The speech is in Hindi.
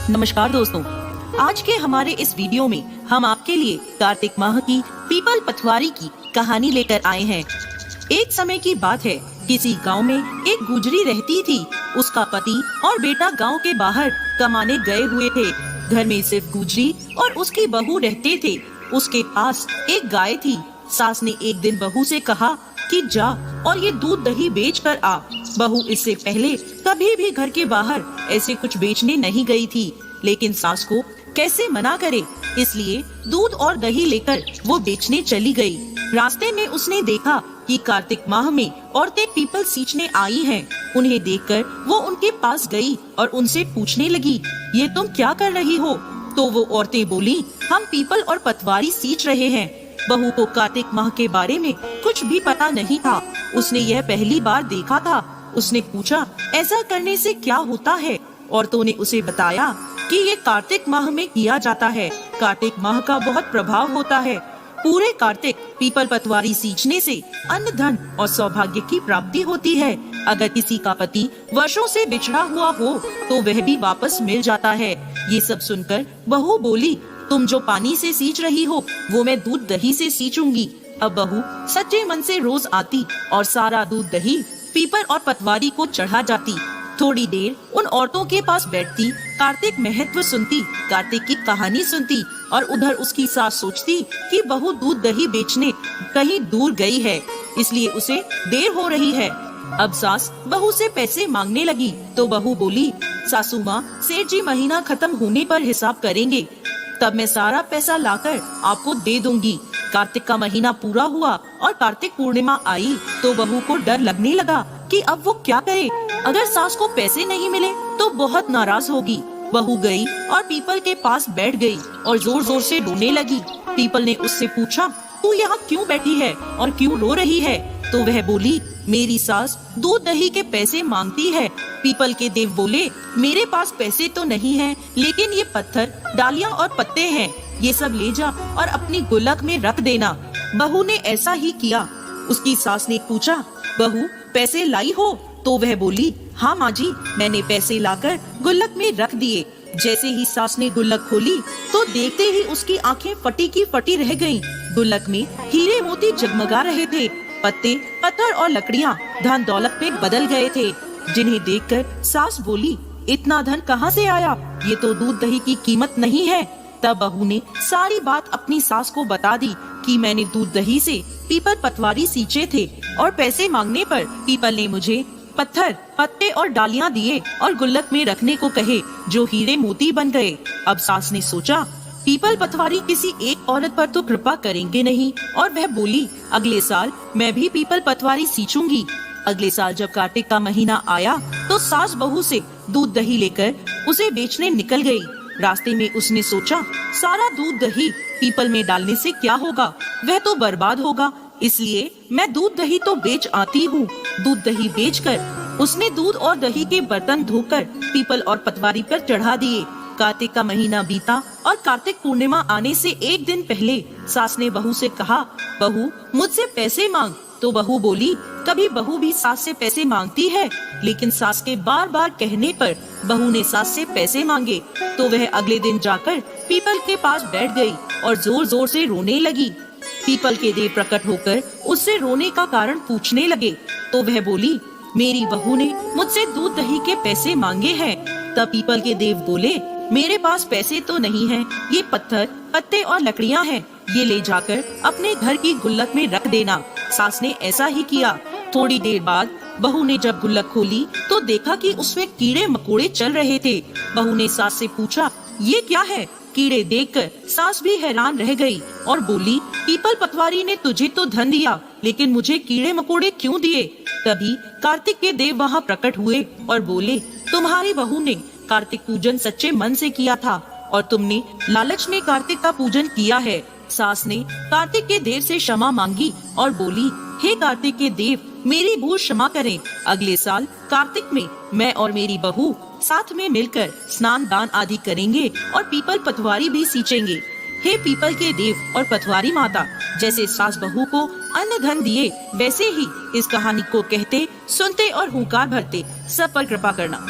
नमस्कार दोस्तों, आज के हमारे इस वीडियो में हम आपके लिए कार्तिक माह की पीपल पटवारी की कहानी लेकर आए हैं। एक समय की बात है, किसी गांव में एक गुजरी रहती थी। उसका पति और बेटा गांव के बाहर कमाने गए हुए थे। घर में सिर्फ गुजरी और उसकी बहू रहते थे। उसके पास एक गाय थी। सास ने एक दिन बहू से कहा कि जा और ये दूध दही बेच कर आ। बहू इससे पहले कभी भी घर के बाहर ऐसे कुछ बेचने नहीं गई थी, लेकिन सास को कैसे मना करे, इसलिए दूध और दही लेकर वो बेचने चली गई। रास्ते में उसने देखा कि कार्तिक माह में औरतें पीपल सींचने आई हैं। उन्हें देखकर वो उनके पास गई और उनसे पूछने लगी, ये तुम क्या कर रही हो? तो वो औरतें बोली, हम पीपल और पटवारी सींच रहे हैं। बहू को कार्तिक माह के बारे में कुछ भी पता नहीं था। उसने यह पहली बार देखा था। उसने पूछा, ऐसा करने से क्या होता है? औरतों ने उसे बताया कि ये कार्तिक माह में किया जाता है। कार्तिक माह का बहुत प्रभाव होता है। पूरे कार्तिक पीपल पटवारी सींचने से अन्न धन और सौभाग्य की प्राप्ति होती है। अगर किसी का पति वर्षों से बिछड़ा हुआ हो तो वह भी वापस मिल जाता है। ये सब सुनकर बहू बोली, तुम जो पानी से सींच रही हो वो मैं दूध दही से सींचूंगी। अब बहू सच्चे मन से रोज आती और सारा दूध दही पीपल और पटवारी को चढ़ा जाती। थोड़ी देर उन औरतों के पास बैठती, कार्तिक महत्व सुनती, कार्तिक की कहानी सुनती और उधर उसकी सास सोचती कि बहू दूध दही बेचने कहीं दूर गई है, इसलिए उसे देर हो रही है। अब सास बहू से पैसे मांगने लगी तो बहू बोली, सासू माँ, सेठ जी महीना खत्म होने पर हिसाब करेंगे, तब मैं सारा पैसा लाकर आपको दे दूंगी। कार्तिक का महीना पूरा हुआ और कार्तिक पूर्णिमा आई तो बहू को डर लगने लगा कि अब वो क्या करे। अगर सास को पैसे नहीं मिले तो बहुत नाराज होगी। बहू गई और पीपल के पास बैठ गई और जोर जोर से रोने लगी। पीपल ने उससे पूछा, तू यहाँ क्यों बैठी है और क्यों रो रही है? तो वह बोली, मेरी सास दूध दही के पैसे मांगती है। पीपल के देव बोले, मेरे पास पैसे तो नहीं है, लेकिन ये पत्थर, डालियाँ और पत्ते हैं, ये सब ले जा और अपनी गुल्लक में रख देना। बहू ने ऐसा ही किया। उसकी सास ने पूछा, बहू पैसे लाई हो? तो वह बोली, हाँ माँ जी, मैंने पैसे लाकर गुल्लक में रख दिए। जैसे ही सास ने गुल्लक खोली तो देखते ही उसकी आंखें फटी की फटी रह गईं। गुल्लक में हीरे मोती जगमगा रहे थे। पत्ते, पत्थर और लकड़ियाँ धन दौलत में बदल गए थे, जिन्हें देखकर सास बोली, इतना धन कहाँ से आया? ये तो दूध दही की कीमत नहीं है। तब बहू ने सारी बात अपनी सास को बता दी कि मैंने दूध दही से पीपल पटवारी सींचे थे और पैसे मांगने पर पीपल ने मुझे पत्थर, पत्ते और डालियाँ दिए और गुल्लक में रखने को कहे, जो हीरे मोती बन गए। अब सास ने सोचा, पीपल पटवारी किसी एक औरत पर तो कृपा करेंगे नहीं, और वह बोली, अगले साल मैं भी पीपल पटवारी सींचूंगी। अगले साल जब कार्तिक का महीना आया तो सास बहू से दूध दही लेकर उसे बेचने निकल गई। रास्ते में उसने सोचा, सारा दूध दही पीपल में डालने से क्या होगा, वह तो बर्बाद होगा, इसलिए मैं दूध दही तो बेच आती हूँ। दूध दही बेचकर उसने दूध और दही के बर्तन धोकर पीपल और पटवारी पर चढ़ा दिए। कार्तिक का महीना बीता और कार्तिक पूर्णिमा आने से एक दिन पहले सास ने बहू से कहा, बहू मुझसे पैसे मांग। तो बहू बोली, कभी बहू भी सास से पैसे मांगती है? लेकिन सास के बार बार कहने पर बहू ने सास से पैसे मांगे तो वह अगले दिन जाकर पीपल के पास बैठ गई और जोर जोर से रोने लगी। पीपल के देव प्रकट होकर उससे रोने का कारण पूछने लगे तो वह बोली, मेरी बहू ने मुझसे दूध दही के पैसे मांगे हैं। तब पीपल के देव बोले, मेरे पास पैसे तो नहीं हैं, ये पत्थर, पत्ते और लकड़ियाँ हैं, ये ले जाकर अपने घर की गुल्लक में रख देना। सास ने ऐसा ही किया। थोड़ी देर बाद बहू ने जब गुल्लक खोली तो देखा कि उसमें कीड़े मकोड़े चल रहे थे। बहू ने सास से पूछा, ये क्या है? कीड़े देखकर सास भी हैरान रह गई और बोली, पीपल पटवारी ने तुझे तो धन दिया, लेकिन मुझे कीड़े मकोड़े क्यों दिए? तभी कार्तिक के देव वहाँ प्रकट हुए और बोले, तुम्हारी बहू ने कार्तिक पूजन सच्चे मन से किया था और तुमने लालच में कार्तिक का पूजन किया है। सास ने कार्तिक के देव से क्षमा मांगी और बोली, हे कार्तिक के देव, मेरी भूल क्षमा करें। अगले साल कार्तिक में मैं और मेरी बहू साथ में मिलकर स्नान दान आदि करेंगे और पीपल पटवारी भी सींचेंगे। हे पीपल के देव और पटवारी माता, जैसे सास बहू को अन्न धन दिए, वैसे ही इस कहानी को कहते, सुनते और हुंकार भरते सब पर कृपा करना।